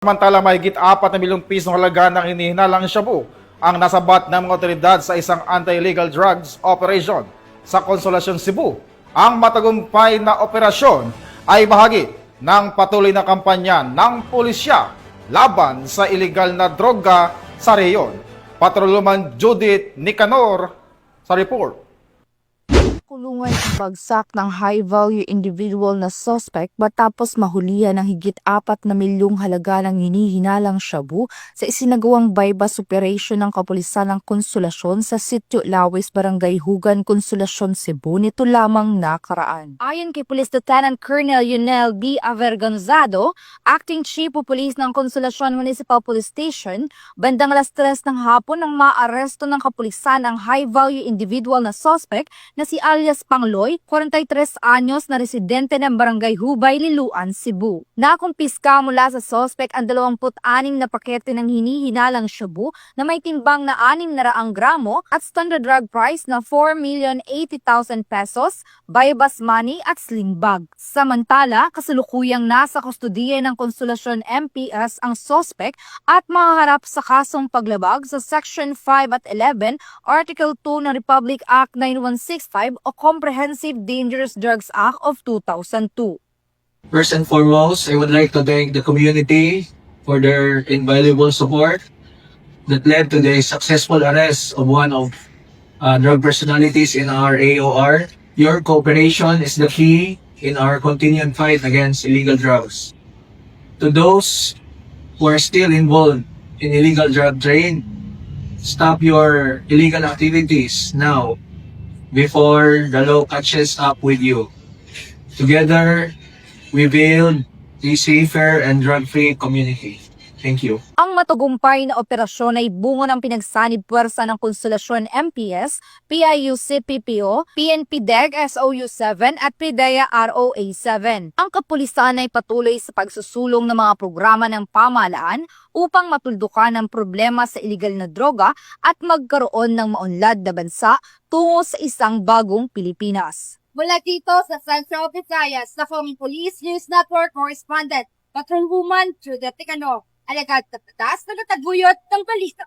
Samantala, mahigit 4 na milyong pisong halaga ng hinihinalang shabu ang nasabat ng mga otoridad sa isang anti-illegal drugs operation sa Consolacion, Cebu. Ang matagumpay na operasyon ay bahagi ng patuloy na kampanya ng pulisya laban sa illegal na droga sa rehiyon. Patrolman Judith Nicanor sa report. Kulungan ang bagsak ng high-value individual na suspect matapos mahulihan ng higit 4 na milyong halaga ng hinihinalang shabu sa isinagawang bypass operation ng kapulisan ng Konsolasyon sa Sitio Lawis, Barangay Hugan, Consolacion, Cebu nito lamang nakaraan. Ayon kay Police Lieutenant Colonel Yunel B. Avergonzado, Acting Chief of Police ng Consolacion Municipal Police Station, bandang alas 3 ng hapon nang maaresto ng kapulisan ang high-value individual na suspect na si alias Pangloy, 43 anyos na residente ng Barangay Hubay, Liloan, Cebu. Nakumpiska mula sa suspect ang 26 na pakete ng hinihinalang shabu na may timbang na 600 gramo at standard drug price na 4,080,000 pesos, bypass money at sling bag. Samantala, kasalukuyang nasa kustudiya ng Consolacion MPS ang suspect at mahaharap sa kasong paglabag sa Section 5 at 11, Article 2 ng Republic Act 9165 o Comprehensive Dangerous Drugs Act of 2002. First and foremost, I would like to thank the community for their invaluable support that led to the successful arrest of one of drug personalities in our AOR. Your cooperation is the key in our continued fight against illegal drugs. To those who are still involved in illegal drug trade, stop your illegal activities now before the law catches up with you. Together, we build a safer and drug-free community. Thank you. Ang matagumpay na operasyon ay bunga ng pinagsanib puwersa ng Consolacion MPS, PIUC-PPO, PNP-DEG SOU-7 at PIDEA ROA-7. Ang kapulisan ay patuloy sa pagsusulong ng mga programa ng pamahalaan upang matuldukan ang problema sa iligal na droga at magkaroon ng maunlad na bansa tungo sa isang bagong Pilipinas. Mula dito sa Central Visayas, sa Philippine Police News Network Correspondent, Patrolwoman Judith Nicanor, alagad na patas na nataguyot ng balita.